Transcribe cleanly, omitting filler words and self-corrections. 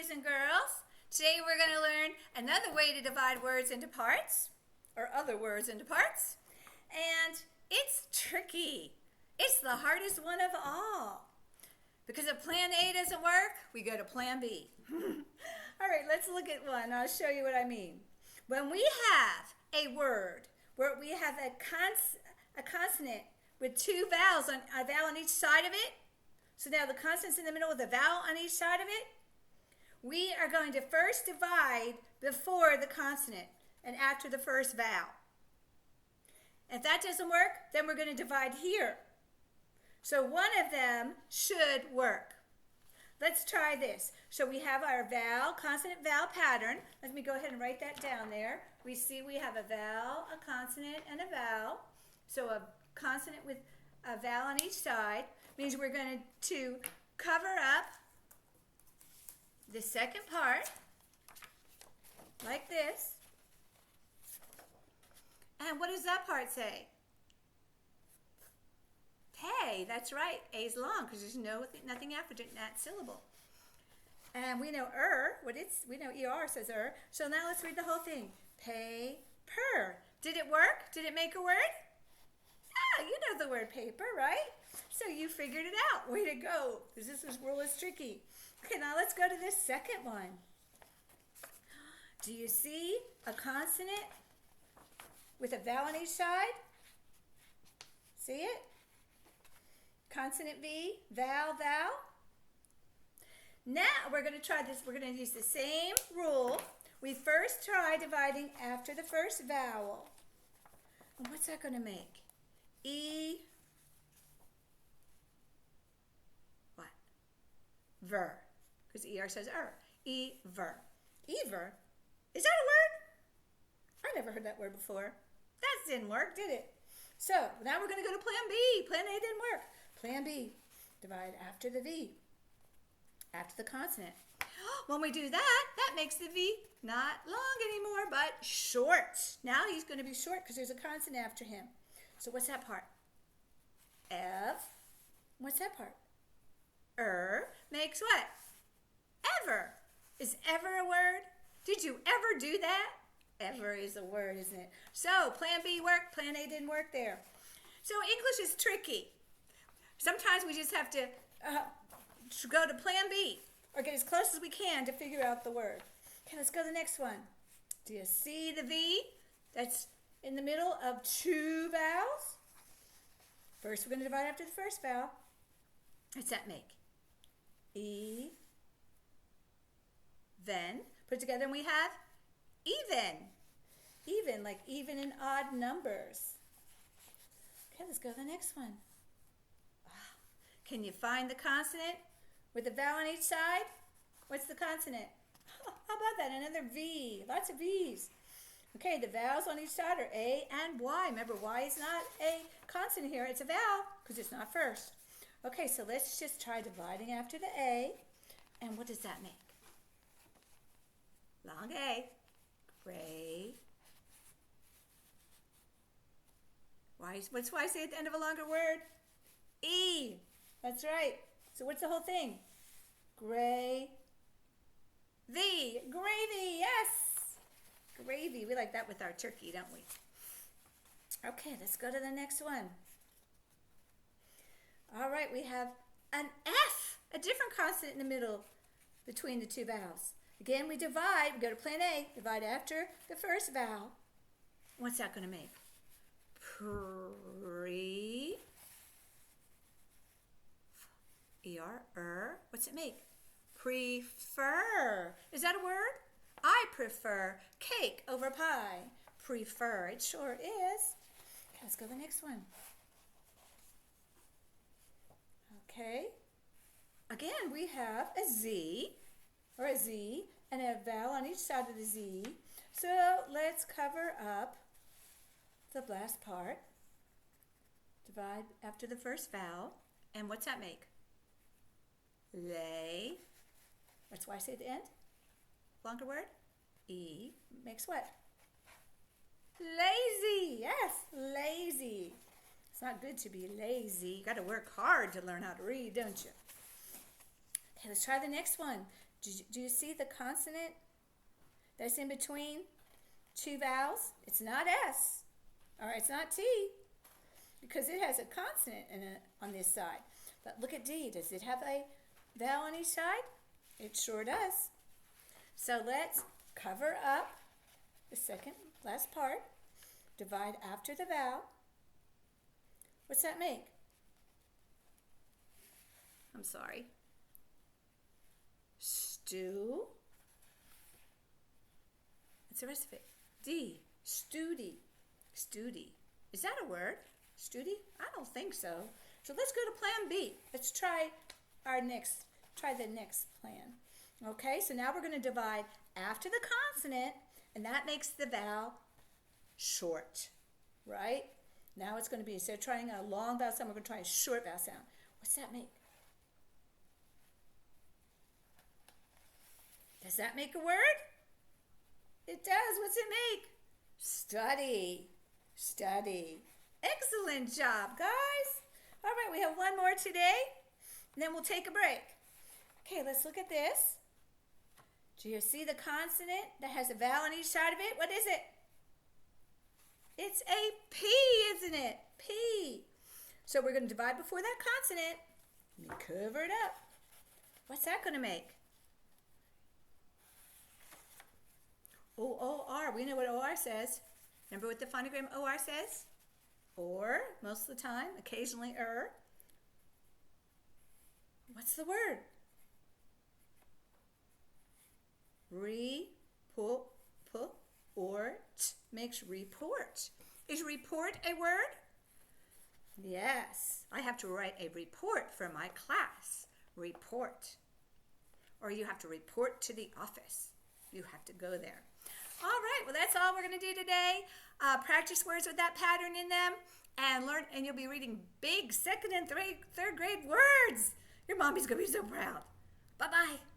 boys and girls. Today we're going to learn another way to divide words into parts, or other words into parts. And it's tricky. It's the hardest one of all. Because if plan A doesn't work, we go to plan B. All right, let's look at one. I'll show you what I mean. When we have a word where we have a consonant with two vowels, a vowel on each side of it, so now the consonant's in the middle with a vowel on each side of it, we are going to first divide before the consonant and after the first vowel. If that doesn't work, then we're going to divide here. So one of them should work. Let's try this. So we have our vowel, consonant, vowel pattern. Let me go ahead and write that down there. We see we have a vowel, a consonant, and a vowel. So a consonant with a vowel on each side means we're going to cover up the second part like this. And what does that part say? Pay. That's right. A is long because there's nothing after that syllable. And we know we know ER says So now let's read the whole thing. Pay per. Did it work? Did it make a word? Ah, you know the word paper, right? So you figured it out. Way to go. Because this rule is tricky. Okay, now let's go to this second one. Do you see a consonant with a vowel on each side? See it? Consonant V, vowel, vowel. Now we're going to try this. We're going to use the same rule. We first try dividing after the first vowel. And what's that going to make? E, what? Ver. Because ER says E-ver. E-ver? Is that a word? I never heard that word before. That didn't work, did it? So now we're going to go to plan B. Plan A didn't work. Plan B, divide after the V, after the consonant. When we do that, that makes the V not long anymore, but short. Now he's going to be short because there's a consonant after him. So what's that part? F. What's that part? Makes what? Ever. Is ever a word? Did you ever do that? Ever is a word, isn't it? So plan B worked, plan A didn't work there. So English is tricky. Sometimes we just have to go to plan B or get as close as we can to figure out the word. Okay, let's go to the next one. Do you see the V that's in the middle of two vowels? First, we're going to divide after the first vowel. What's that make? E. Then, put it together and we have even. Even, like even and odd numbers. Okay, let's go to the next one. Can you find the consonant with a vowel on each side? What's the consonant? Oh, how about that? Another V. Lots of V's. Okay, the vowels on each side are A and Y. Remember, Y is not a consonant here. It's a vowel because it's not first. Okay, so let's just try dividing after the A. And what does that make? Long A. Gray. What's Y say at the end of a longer word? E. That's right. So what's the whole thing? Gray. V. Gravy. Yes. Gravy. We like that with our turkey, don't we? Okay, let's go to the next one. All right, we have an F, a different consonant in the middle between the two vowels. Again, we divide. We go to plan A, divide after the first vowel. What's that going to make? Pre. What's it make? Prefer. Is that a word? I prefer cake over pie. Prefer. It sure is. Okay, let's go to the next one. Okay. Again, we have a Z, or a Z, and a vowel on each side of the Z. So let's cover up the last part. Divide after the first vowel. And what's that make? Lay. That's why I say at the end. Longer word. E makes what? Lazy. Yes, lazy. It's not good to be lazy. You got to work hard to learn how to read, don't you? Okay, let's try the next one. Do you see the consonant that's in between two vowels? It's not S, or it's not T, because it has a consonant on this side. But look at D. Does it have a vowel on each side? It sure does. So let's cover up the second last part. Divide after the vowel. What's that make? I'm sorry. Stew. What's the rest of it? D. Studi. Studi. Is that a word? Studi? I don't think so. So let's go to plan B. Let's try the next plan. Okay, so now we're going to divide after the consonant, and that makes the vowel short, right? Now it's going to be, instead of trying a long vowel sound, we're going to try a short vowel sound. What's that make? Does that make a word? It does. What's it make? Study. Study. Excellent job, guys. All right, we have one more today, and then we'll take a break. Okay, let's look at this. Do you see the consonant that has a vowel on each side of it? What is it? It's a P, isn't it? P. So we're going to divide before that consonant. Let me cover it up. What's that going to make? O-R. We know what O-R says. Remember what the phonogram O-R says? Or, most of the time, occasionally What's the word? Report makes report. Is report a word? Yes. I have to write a report for my class. Report. Or you have to report to the office. You have to go there. All right, well, that's all we're going to do today. Practice words with that pattern in them and learn, and you'll be reading big second and third grade words. Your mommy's going to be so proud. Bye-bye.